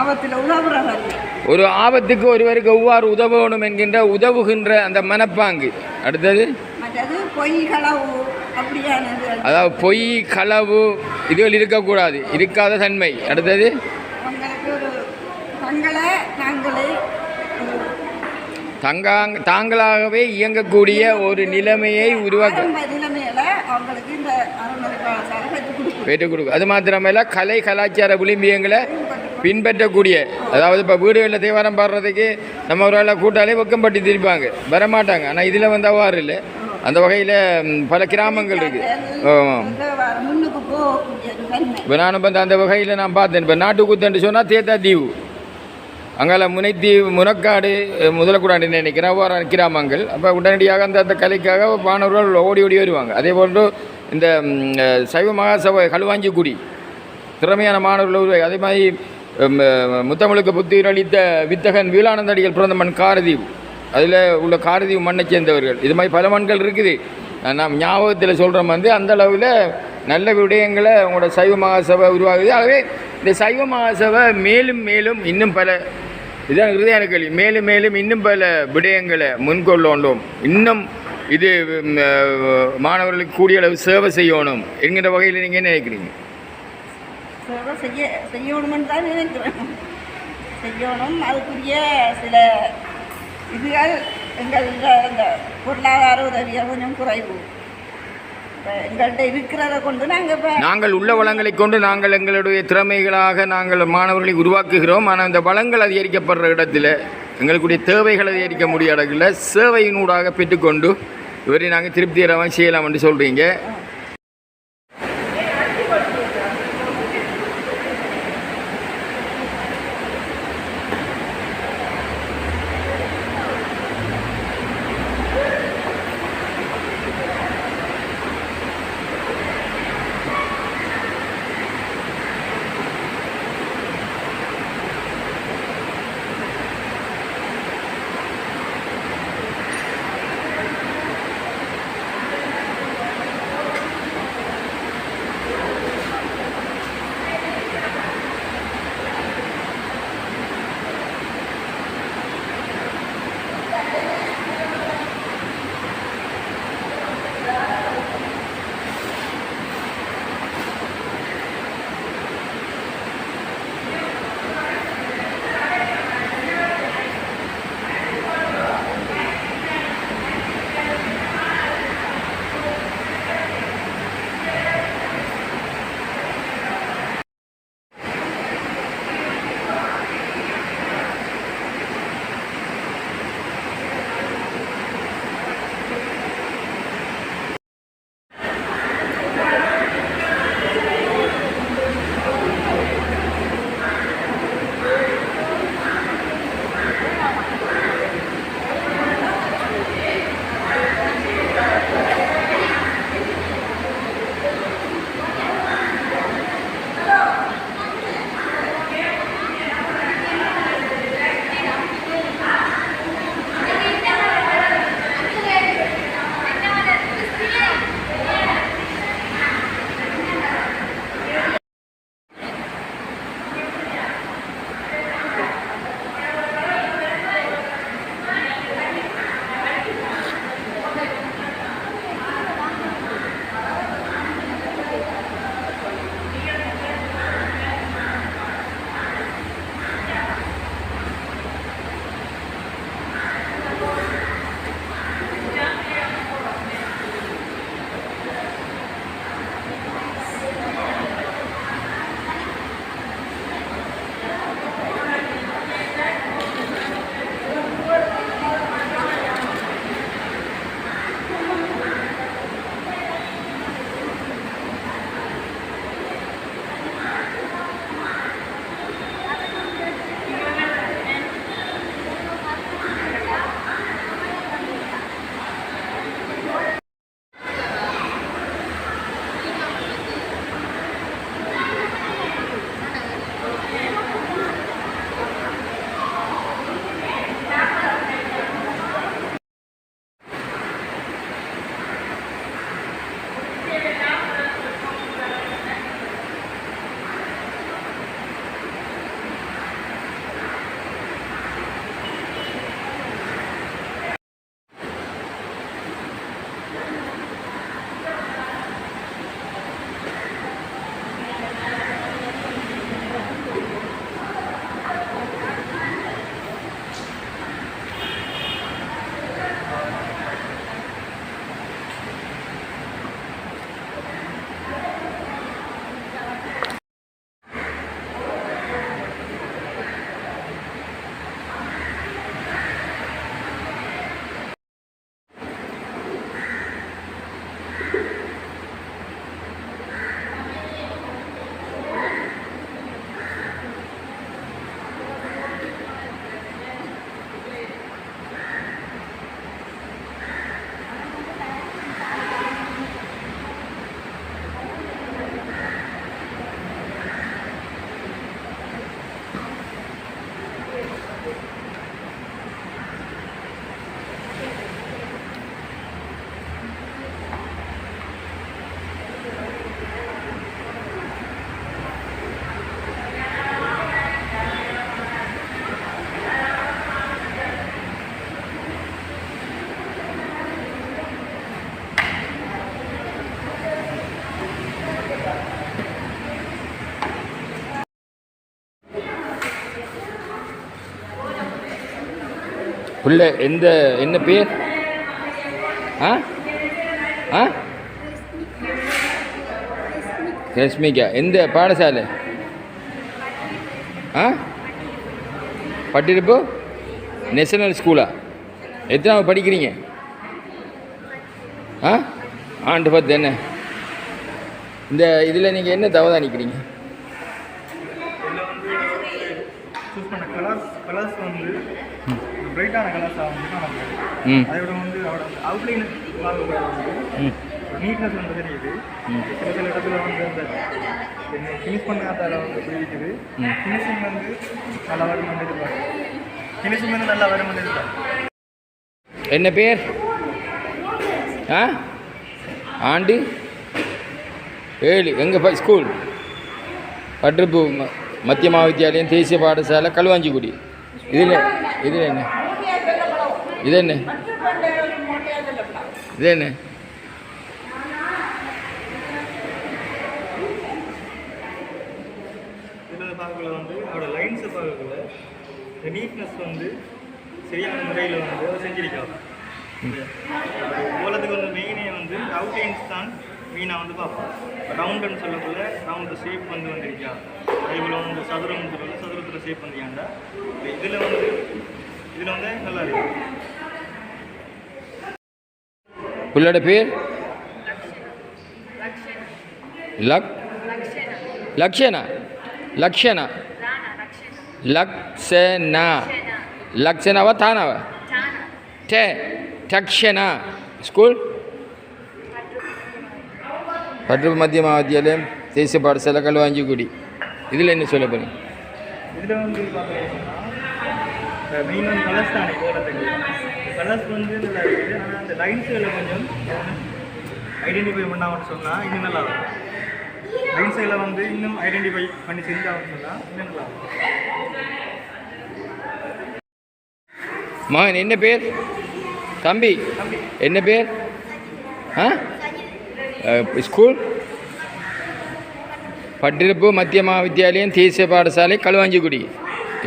ஆபத்தில் உதவுற தன்மை. ஒரு ஆபத்துக்கு ஒருவருக்கு எவ்வாறு உதவணும் என்கின்ற உதவுகின்ற அந்த மனப்பாங்கு. அடுத்தது பொய் களவு அப்படியானது, அதாவது பொய் களவு இதுகள் இருக்கக்கூடாது, இருக்காத தன்மை. அடுத்தது தாங்களாகவே இயங்கக்கூடிய ஒரு நிலைமையை உருவாக்க நிலைமையில அவங்களுக்கு இந்த அறநெறி பாடசாலை பெற்றுக் கொடுக்கும். அது மாத்திரமல்ல கலை கலாச்சார விளிம்பியங்களை பின்பற்றக்கூடிய, அதாவது இப்போ வீடுகளில் தேவாரம் பாடுறதுக்கு நம்ம ஒரு வேளை கூட்டாலே வெக்கம் பட்டி திருப்பாங்க, வரமாட்டாங்க. ஆனால் இதில் வந்து அவ்வாறு இல்லை. அந்த வகையில் பல கிராமங்கள் இருக்குது. முன்னுக்கு போகக்கூடிய தன்மை. இப்போ நான் இப்போ அந்த வகையில் நான் பார்த்தேன். இப்போ நாட்டுக்கூத்துன்னு சொன்னால் தேத்தா தீவு, அங்கால முனைத்தீவு, முனக்காடு, முதலக்கூடாண்டு நினைக்கிறேன் அவ்வாறு கிராமங்கள். அப்போ உடனடியாக அந்த கலைக்காக மாணவர்கள் ஓடி ஓடி வருவாங்க. அதே போன்று இந்த சைவ மகாசபை களுவாஞ்சிக்குடி திறமையான மாணவர்கள். அதே மாதிரி முத்தமிழுக்கு புத்துயிர் அளித்த வித்தகன் வீலானந்தடிகள் பிறந்த மண் காரதீவு, அதில் உள்ள காரதீவு மண்ணை சேர்ந்தவர்கள். இது மாதிரி பல மண்கள் இருக்குது. நாம் ஞாபகத்தில் சொல்கிறோம் வந்து அந்த அளவில் நல்ல விடயங்களை உங்களோட சைவ மகாசபை உருவாகுது. ஆகவே இந்த சைவ மகாசபை மேலும் மேலும் இன்னும் பல, இதுதான் ஹிருதயான கேள்வி, மேலும் மேலும் இன்னும் பல விடயங்களை முன்கொள்ளணும், இன்னும் இது மாணவர்களுக்கு கூடிய அளவு சேவை செய்யணும் என்கிற வகையில் நீங்கள் என்ன நினைக்கிறீங்க? சேவை செய்யணும்னு தான் நினைக்கிறேன். செய்யணும். அதுக்குரிய சில இதுகள் எங்கள் இந்த பொருளாதார உதவிகள் கொஞ்சம் குறைவு. எங்கள்கிட்ட இருக்கிறத கொண்டு நாங்கள் உள்ள வளங்களை கொண்டு நாங்கள் எங்களுடைய திறமைகளாக நாங்கள் மாணவர்களை உருவாக்குகிறோம். ஆனால் இந்த வளங்கள் அதிகரிக்கப்படுற இடத்துல எங்களுடைய தேவைகள் அதிகரிக்க முடியாத இடத்துல சேவையினூடாக பெற்றுக்கொண்டு இவரை நாங்கள் திருப்திகரமாக செய்யலாம் என்று சொல்கிறீங்க. பிள்ளை என்ன பேர்? ஆ ஆ ரஷ்மிகா. எந்த பாடசாலை? ஆ பட்டிருப்பு நேஷனல் ஸ்கூலா? எத்தனாவது படிக்கிறீங்க? ஆ ஆண்டு 10 என்ன? இந்த இதில் நீங்கள் என்ன தவதானிக்கிறீங்க? இதில் வந்து சூஸ் பண்ண கலர்ஸ் வந்து பிரைட்டான கலர்ஸாக வந்து நம்ம அதோட வந்து அவரோட அவுட்லைன் பார்க்கக்கூடாது வந்து நீட்னஸ் வந்து தெரியுது. சில இடத்துல வந்து அந்த ஃபினிஷ் பண்ணாதால வந்து இப்படி இருக்குது. ஃபினிஷிங் வந்து நல்லா வருமானு எதிர்பார்க்கு. ஃபினிஷிங் வந்து நல்லா வருமானு எதிர்பார்க்கு. என்ன பேர்? ஆ ஆண்டு 7 எங்கே ஸ்கூல்? பட்டிருப்பு மத்திய மகாவித்தியாலயம் தேசிய பாடசாலை களுவாஞ்சிக்குடி. இதில் என்ன? இது என்ன? இது என்ன? இதில் பார்க்கல வந்து அவரோட லைன்ஸை பார்க்கல இந்த நீட்னஸ் வந்து சரியான முறையில் வந்து அவர் செஞ்சிருக்காங்க. கோலத்துக்கு வந்து மெயினே வந்து அவுட்லைன்ஸ் தான் மெயினாக வந்து பார்ப்போம். ரவுண்டுன்னு சொல்லக்குள்ள ரவுண்டு ஷேப் வந்து வந்திருக்கா, அதேபோல் வந்து சதுரம்னு சொல்லல சதுரத்தில் ஷேப் வந்திருக்காண்டா. இதில் வந்து நல்லா இருக்கு. புள்ளோட பேர்? லக்ஷனா லக்ஷனாவா தானாவா? டக்ஷனா. ஸ்கூல் பட்டிருப்பு மத்திய மகாவித்தியாலயம் தேசிய பாடசாலை களுவாஞ்சிக்குடி. இதில் என்ன சொல்ல போகிறீங்க? இதில் வந்து பார்த்தீங்கன்னா மெயின் வந்து கலர்ஸ் தானே கோலத்துக்கு. கலர்ஸ் வந்து நல்லா இருக்குது. ஆனால் அந்த லைன்ஸுகளை கொஞ்சம் ஐடென்டிஃபை பண்ணாமல் சொன்னால் இன்னும் நல்லா இருக்கும். லைன்ஸுகளை வந்து இன்னும் ஐடென்டிஃபை பண்ணி செஞ்சாங்கன்னு சொன்னால் இன்னும் நல்லா இருக்கும். மகன் என்ன பேர்? தம்பி என்ன பேர்? ஆ ஸ்கூல் பட்டிருப்பு மத்திய மகாவித்தியாலயம் தேசிய பாடசாலை களுவாஞ்சிக்குடி.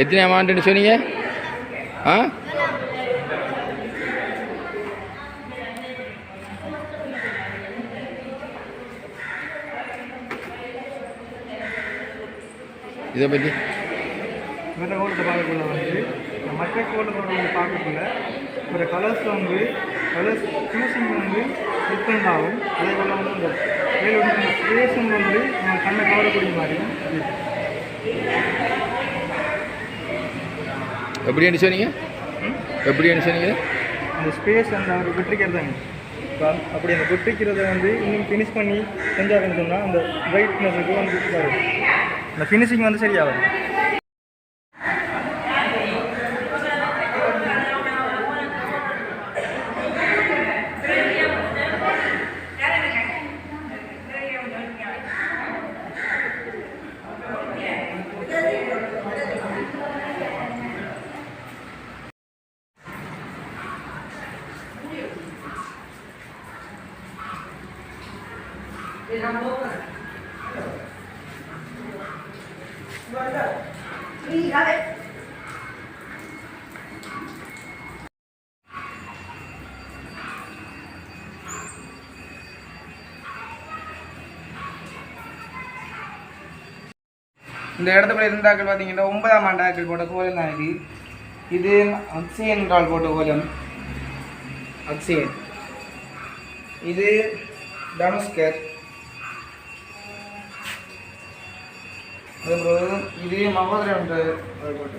எத்தனை ஆண்டுன்னு சொன்னீங்க? ஆ இதை பற்றி மற்ற கோலத்தை பார்க்கக்குள்ள வந்து மற்ற கோலத்தை வந்து பார்க்கக்குள்ள ஒரு கலர்ஸ் சூஸிங் வந்து டிஃப்ரெண்ட் ஆகும். அதே போல் வந்து இந்த வேலோட ஸ்பேஸும் வந்து நம்ம கண்ணை கவரக்கூடிய மாதிரி எப்படின்னு சொன்னீங்க? அந்த ஸ்பேஸ் அந்த அவர் விட்டுருக்கிறதாங்க. இப்போ அப்படி அந்த விட்டுக்கிறத வந்து இன்னும் ஃபினிஷ் பண்ணி செஞ்சாங்கன்னு சொன்னால் அந்த பிரைட்னஸுக்கு வந்து அந்த ஃபினிஷிங் வந்து சரியாகும். இந்த இடத்துல இருந்தாக்கள் பார்த்தீங்கன்னா 9ஆம் ஆண்டாக்கள் போட்ட கோலம் தான் இது. இது அக்ஷயன் என்றால் போட்ட கோலம் அக்ஷயன். இது தனுஷ்கர். அதுக்கப்புறம் இது மகோதரன் போட்டு